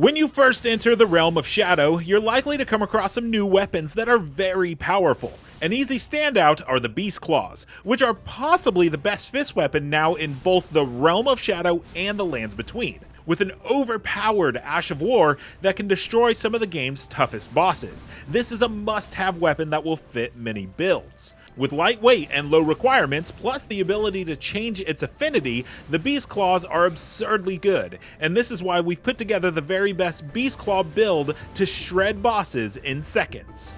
When you first enter the realm of Shadow, you're likely to come across some new weapons that are very powerful. An easy standout are the Beast Claws, which are possibly the best fist weapon now in both the realm of Shadow and the lands between, with an overpowered Ash of War that can destroy some of the game's toughest bosses. This is a must-have weapon that will fit many builds. With lightweight and low requirements, plus the ability to change its affinity, the Beast Claws are absurdly good, and this is why we've put together the very best Beast Claw build to shred bosses in seconds.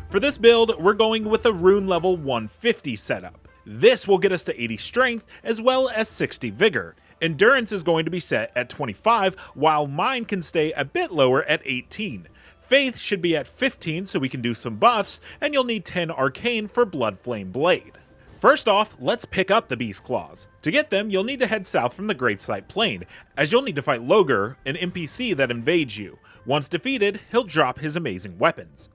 For this build, we're going with a rune level 150 setup. This will get us to 80 strength as well as 60 vigor. Endurance is going to be set at 25, while mine can stay a bit lower at 18. Faith should be at 15 so we can do some buffs, and you'll need 10 arcane for Bloodflame Blade. First off, let's pick up the Beast Claws. To get them, you'll need to head south from the Gravesite plain, as you'll need to fight Logur, an NPC that invades you. Once defeated, he'll drop his amazing weapons.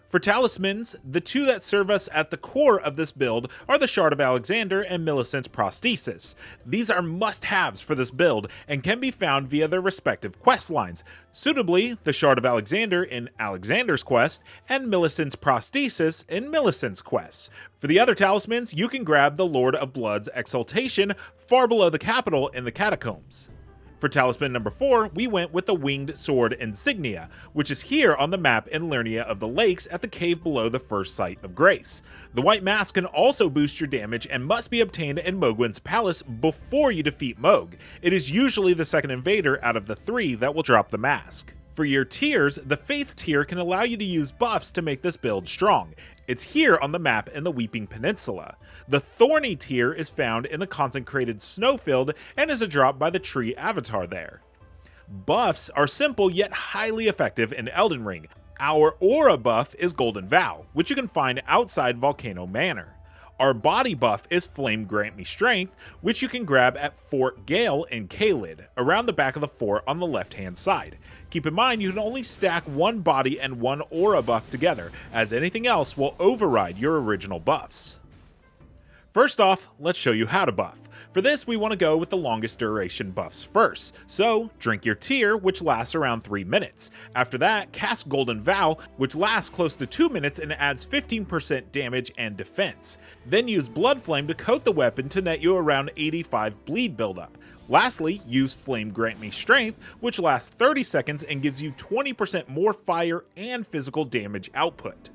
For Talismans, the two that serve us at the core of this build are the Shard of Alexander and Millicent's Prosthesis. These are must-haves for this build and can be found via their respective quest lines. Suitably, the Shard of Alexander in Alexander's quest and Millicent's Prosthesis in Millicent's quest. For the other talismans, you can grab the Lord of Blood's Exaltation far below the capital in the Catacombs. For talisman number 4, we went with the Winged Sword Insignia, which is here on the map in Lernia of the Lakes at the cave below the first Site of Grace. The white mask can also boost your damage and must be obtained in Mohgwyn's palace before you defeat Mohg. It is usually the second invader out of the 3 that will drop the mask. For your tiers, the Faith tier can allow you to use buffs to make this build strong. It's here on the map in the Weeping Peninsula. The Thorny tier is found in the Consecrated Snowfield and is a drop by the tree avatar there. Buffs are simple yet highly effective in Elden Ring. Our aura buff is Golden Vow, which you can find outside Volcano Manor. Our body buff is Flame Grant Me Strength, which you can grab at Fort Gale in Caelid, around the back of the fort on the left hand side. Keep in mind you can only stack one body and one aura buff together, as anything else will override your original buffs. First off, let's show you how to buff. For this, we want to go with the longest duration buffs first, so drink your tear, which lasts around 3 minutes. After that, cast Golden Vow, which lasts close to 2 minutes and adds 15% damage and defense. Then use Bloodflame to coat the weapon to net you around 85 bleed buildup. Lastly, use Flame Grant Me Strength, which lasts 30 seconds and gives you 20% more fire and physical damage output.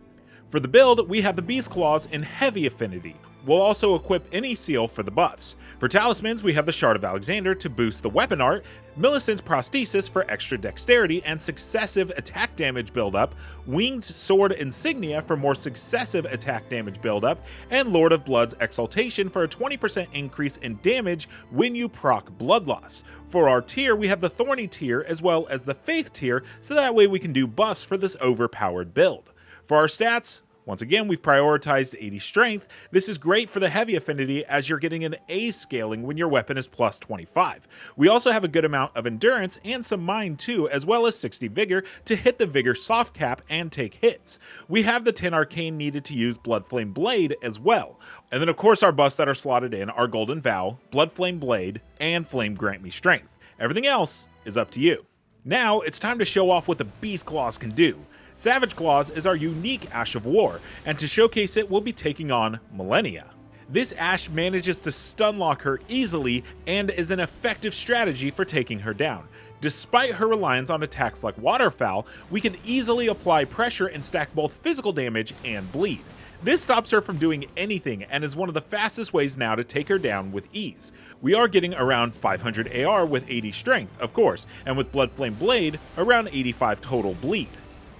For the build, we have the Beast Claws in Heavy Affinity. We'll also equip any seal for the buffs. For talismans, we have the Shard of Alexander to boost the weapon art, Millicent's Prosthesis for extra dexterity and successive attack damage buildup, Winged Sword Insignia for more successive attack damage buildup, and Lord of Blood's Exaltation for a 20% increase in damage when you proc blood loss. For our tier, we have the Thorny tier as well as the Faith tier, so that way we can do buffs for this overpowered build. For our stats, once again, we've prioritized 80 strength. This is great for the heavy affinity as you're getting an A scaling when your weapon is plus 25. We also have a good amount of endurance and some mind too, as well as 60 vigor to hit the vigor soft cap and take hits. We have the 10 arcane needed to use Bloodflame Blade as well. And then of course our buffs that are slotted in are Golden Vow, Bloodflame Blade, and Flame Grant Me Strength. Everything else is up to you. Now it's time to show off what the Beast Claws can do. Savage Claws is our unique Ash of War, and to showcase it, we'll be taking on Malenia. This Ash manages to stunlock her easily and is an effective strategy for taking her down. Despite her reliance on attacks like Waterfowl, we can easily apply pressure and stack both physical damage and bleed. This stops her from doing anything and is one of the fastest ways now to take her down with ease. We are getting around 500 AR with 80 strength, of course, and with Bloodflame Blade, around 85 total bleed.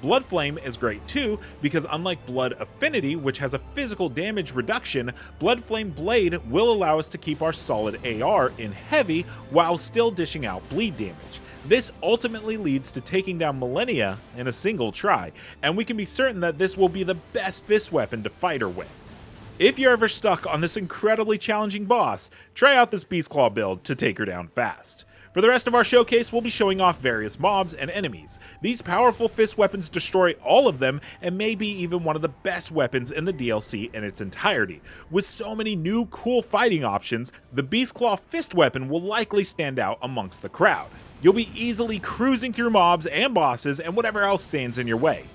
Bloodflame is great too because unlike Blood Affinity, which has a physical damage reduction, Bloodflame Blade will allow us to keep our solid AR in heavy while still dishing out bleed damage. This ultimately leads to taking down Malenia in a single try, and we can be certain that this will be the best fist weapon to fight her with. If you're ever stuck on this incredibly challenging boss, try out this Beast Claw build to take her down fast. For the rest of our showcase, we'll be showing off various mobs and enemies. These powerful fist weapons destroy all of them and may be even one of the best weapons in the DLC in its entirety. With so many new cool fighting options, the Beastclaw fist weapon will likely stand out amongst the crowd. You'll be easily cruising through mobs and bosses and whatever else stands in your way.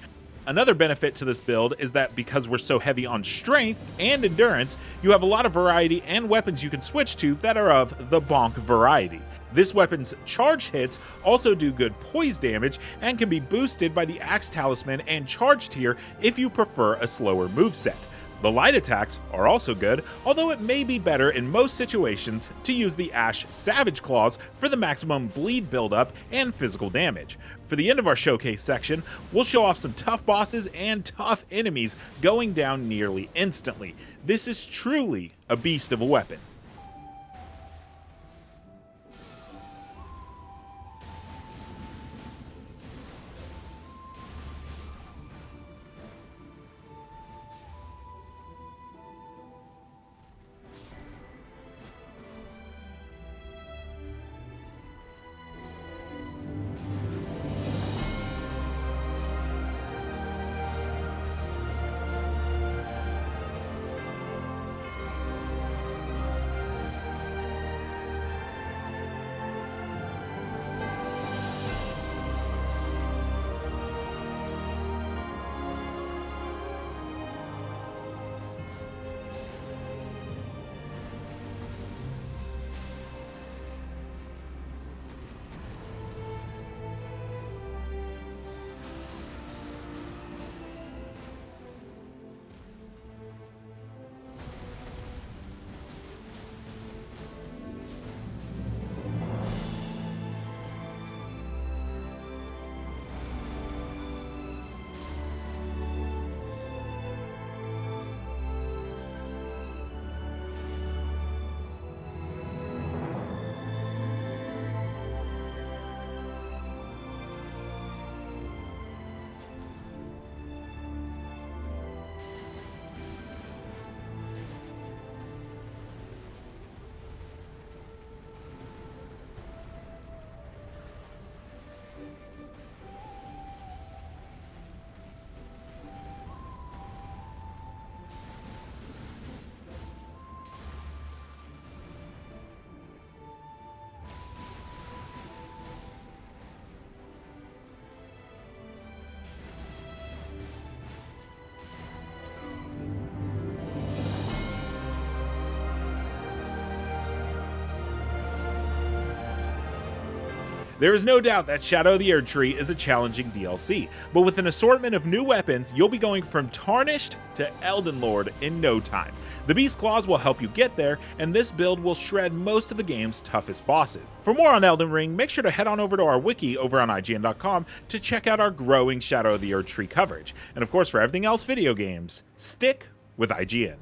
Another benefit to this build is that because we're so heavy on strength and endurance, you have a lot of variety and weapons you can switch to that are of the bonk variety. This weapon's charge hits also do good poise damage and can be boosted by the Axe Talisman and Charge tier if you prefer a slower moveset. The light attacks are also good, although it may be better in most situations to use the Ash Savage Claws for the maximum bleed buildup and physical damage. For the end of our showcase section, we'll show off some tough bosses and tough enemies going down nearly instantly. This is truly a beast of a weapon. There is no doubt that Shadow of the Erdtree is a challenging DLC, but with an assortment of new weapons, you'll be going from Tarnished to Elden Lord in no time. The Beast Claws will help you get there, and this build will shred most of the game's toughest bosses. For more on Elden Ring, make sure to head on over to our wiki over on IGN.com to check out our growing Shadow of the Erdtree coverage. And of course, for everything else video games, stick with IGN.